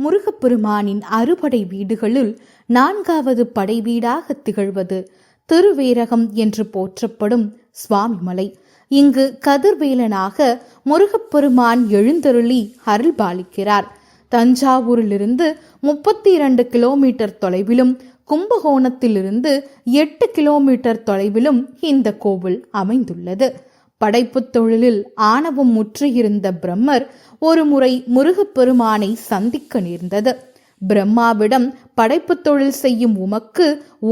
முருகப்பெருமானின் அறுபடை வீடுகளுள் 4வது படை வீடாக திகழ்வது திருவேரகம் என்று போற்றப்படும் சுவாமிமலை. இங்கு கதிர்வேலனாக முருகப்பெருமான் எழுந்தருளி அருள்பாலிக்கிறார். தஞ்சாவூரிலிருந்து 32 கிலோமீட்டர் தொலைவிலும் கும்பகோணத்திலிருந்து 8 கிலோமீட்டர் தொலைவிலும் இந்த கோவில் அமைந்துள்ளது. படைப்பு தொழிலில் ஆணவம் முற்றியிருந்த பிரம்மர் ஒரு முறை முருகப்பெருமானை சந்திக்க நேர்ந்தது. பிரம்மாவிடம் படைப்பு தொழில் செய்யும் உமக்கு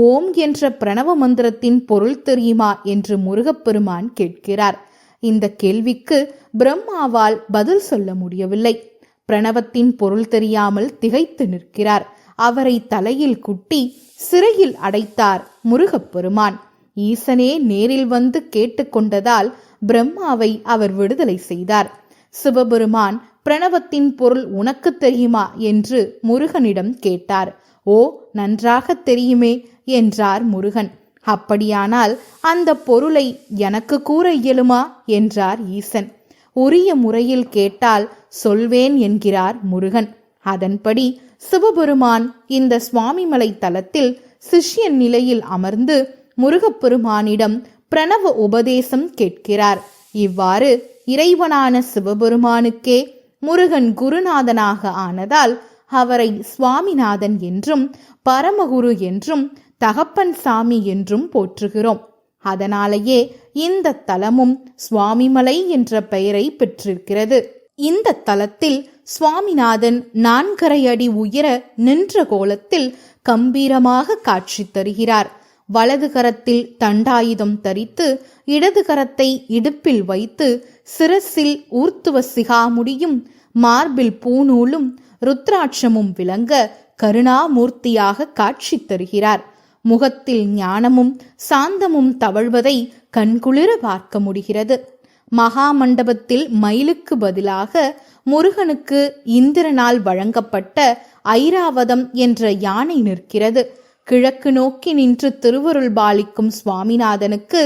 ஓம் என்ற பிரணவ மந்திரத்தின் பொருள் தெரியுமா என்று முருகப்பெருமான் கேட்கிறார். இந்த கேள்விக்கு பிரம்மாவால் பதில் சொல்ல முடியவில்லை. பிரணவத்தின் பொருள் தெரியாமல் திகைத்து நிற்கிறார். அவரை தலையில் குட்டி சிறையில் அடைத்தார் முருகப்பெருமான். ஈசனே நேரில் வந்து கேட்டுக்கொண்டதால் பிரம்மாவை அவர் விடுதலை செய்தார். சிவபெருமான் பிரணவத்தின் பொருள் உனக்கு தெரியுமா என்று முருகனிடம் கேட்டார். ஓ, நன்றாக தெரியுமே என்றார் முருகன். அப்படியானால் அந்த பொருளை எனக்கு கூற இயலுமா என்றார் ஈசன். உரிய முறையில் கேட்டால் சொல்வேன் என்கிறார் முருகன். அதன்படி சிவபெருமான் இந்த சுவாமிமலை தலத்தில் சிஷ்யன் நிலையில் அமர்ந்து முருகப்பெருமானிடம் பிரணவ உபதேசம் கேட்கிறார். இவ்வாறு இறைவனான சிவபெருமானுக்கே முருகன் குருநாதனாக ஆனதால் அவரை சுவாமிநாதன் என்றும் பரமகுரு என்றும் தகப்பன் சாமி என்றும் போற்றுகிறோம். அதனாலேயே இந்த தலமும் சுவாமிமலை என்ற பெயரை பெற்றிருக்கிறது. இந்த தலத்தில் சுவாமிநாதன் 4.5 அடி உயர நின்ற கோலத்தில் கம்பீரமாக காட்சி தருகிறார். வலது கரத்தில் தண்டாயுதம் தரித்து இடது கரத்தை இடுப்பில் வைத்து சிரசில் ஊர்த்துவ சிகாமுடியும் மார்பில் பூநூலும் ருத்ராட்சமும் விளங்க கருணாமூர்த்தியாக காட்சி தருகிறார். முகத்தில் ஞானமும் சாந்தமும் தவழ்வதை கண்குளிர பார்க்க முடிகிறது. மகாமண்டபத்தில் மயிலுக்கு பதிலாக முருகனுக்கு இந்திரனால் வழங்கப்பட்ட ஐராவதம் என்ற யானை நிற்கிறது. கிழக்கு நோக்கி நின்று திருவருள் பாலிக்கும் சுவாமிநாதனுக்கு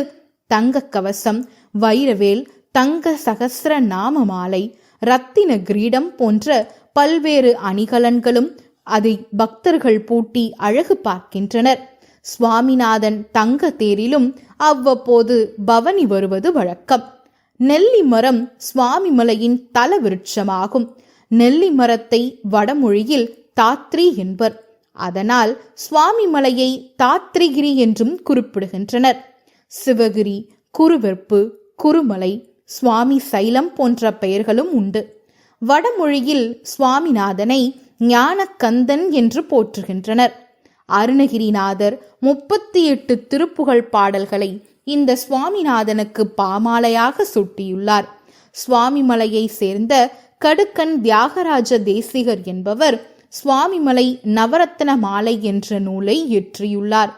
தங்க கவசம், வைரவேல், தங்க சகஸ்ர நாம மாலை, ரத்தின கிரீடம் போன்ற பல்வேறு அணிகலன்களும் அதை பக்தர்கள் பூட்டி அழகு பார்க்கின்றனர். சுவாமிநாதன் தங்க தேரிலும் அவ்வப்போது பவனி வருவது வழக்கம். நெல்லி மரம் சுவாமிமலையின் தல விருட்சமாகும். நெல்லி மரத்தை வடமொழியில் தாத்ரி என்பர். அதனால் சுவாமிமலையை தாத்ரிகிரி என்றும் குறிப்பிடுகின்றனர். சிவகிரி, குருவெற்பு, குருமலை, சுவாமி சைலம் போன்ற பெயர்களும் உண்டு. வடமொழியில் சுவாமிநாதனை ஞானக்கந்தன் என்று போற்றுகின்றனர். அருணகிரிநாதர் 38 திருப்புகழ் பாடல்களை இந்த சுவாமிநாதனுக்கு பாமாலையாக சூட்டியுள்ளார். சுவாமிமலையை சேர்ந்த கடுக்கன் தியாகராஜ தேசிகர் என்பவர் சுவாமிமலை நவரத்ன மாலை என்ற நூலை இயற்றியுள்ளார்.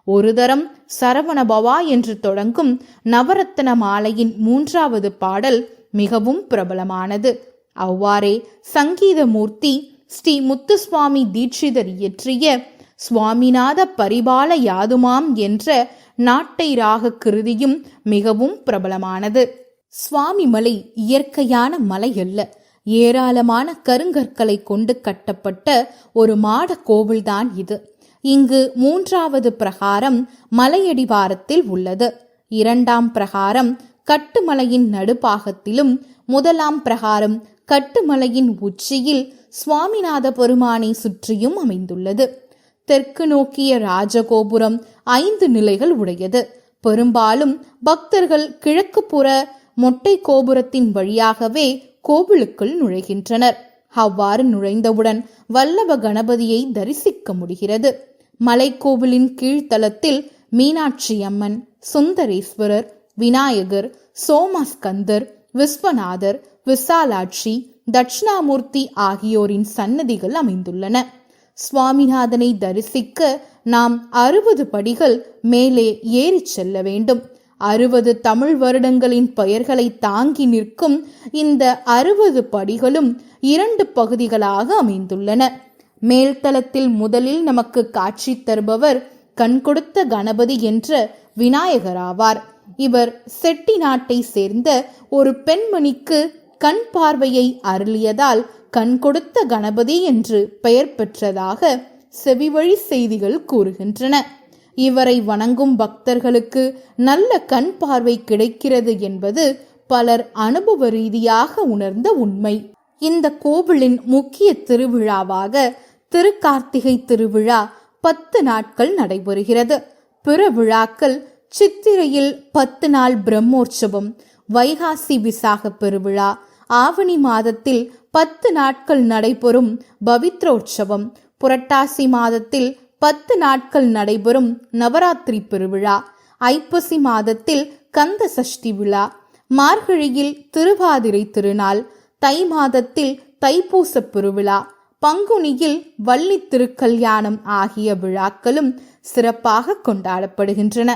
ஒரு தரம் சரவணபவா என்று தொடங்கும் நவரத்ன மாலையின் 3வது பாடல் மிகவும் பிரபலமானது. அவ்வாறே சங்கீதமூர்த்தி ஸ்ரீ முத்துசுவாமி தீட்சிதர் இயற்றிய சுவாமிநாத பரிபால யாதுமாம் என்ற நாட்டை ராக கிருதியும் மிகவும் பிரபலமானது. சுவாமிமலை இயற்கையான மலை அல்ல, ஏராளமான கருங்கற்களை கொண்டு கட்டப்பட்ட ஒரு மாட கோவில்தான் இது. இங்கு 3வது பிரகாரம் மலையடிவாரத்தில் உள்ளது. 2ஆம் பிரகாரம் கட்டுமலையின் நடுப்பாகத்திலும் 1ஆம் பிரகாரம் கட்டுமலையின் உச்சியில் சுவாமிநாத பெருமானை சுற்றியும் அமைந்துள்ளது. தெற்கு நோக்கிய ராஜகோபுரம் 5 நிலைகள் உடையது. பெரும்பாலும் பக்தர்கள் கிழக்கு புற மொட்டை கோபுரத்தின் வழியாகவே கோவிலுக்குள் நுழைகின்றனர். அவ்வாறு நுழைந்தவுடன் வல்லப கணபதியை தரிசிக்க முடிகிறது. மலைக்கோவிலின் கீழ்த்தளத்தில் மீனாட்சி அம்மன், சுந்தரேஸ்வரர், விநாயகர், சோமஸ்கந்தர், விஸ்வநாதர், விசாலாட்சி, தட்சிணாமூர்த்தி ஆகியோரின் சன்னதிகள் அமைந்துள்ளன. சுவாமிநாதனை தரிசிக்க நாம் 60 படிகள் மேலே ஏறி செல்ல வேண்டும். 60 தமிழ் வருடங்களின் பெயர்களை தாங்கி நிற்கும் இந்த 60 படிகளும் 2 பகுதிகளாக அமைந்துள்ளன. மேல்தளத்தில் முதலில் நமக்கு காட்சி தருபவர் கண் கொடுத்த கணபதி என்ற விநாயகராவார். இவர் செட்டி நாட்டை சேர்ந்த ஒரு பெண்மணிக்கு கண் பார்வையை அருளியதால் கண் கொடுத்த கணபதி என்று பெயர் பெற்றதாக செவிவழி செய்திகள் கூறுகின்றன. இவரை வணங்கும் பக்தர்களுக்கு நல்ல கண் பார்வை கிடைக்கிறது என்பது பலர் அனுபவ ரீதியாக உணர்ந்த உண்மை. இந்த கோவிலின் முக்கிய திருவிழாவாக திருக்கார்த்திகை திருவிழா 10 நாட்கள் நடைபெறுகிறது. பிற விழாக்கள் சித்திரையில் 10 நாள் பிரம்மோற்சவம், வைகாசி விசாக பெருவிழா, ஆவணி மாதத்தில் 10 நாட்கள் நடைபெறும் பவித்ரோற்சவம், புரட்டாசி மாதத்தில் 10 நாட்கள் நடைபெறும் நவராத்திரி பெருவிழா, ஐப்பசி மாதத்தில் கந்த சஷ்டி விழா, மார்கழியில் திருவாதிரை திருநாள், தை மாதத்தில் தைப்பூச பெருவிழா, பங்குனியில் வள்ளி திருக்கல்யாணம் ஆகிய விழாக்களும் சிறப்பாக கொண்டாடப்படுகின்றன.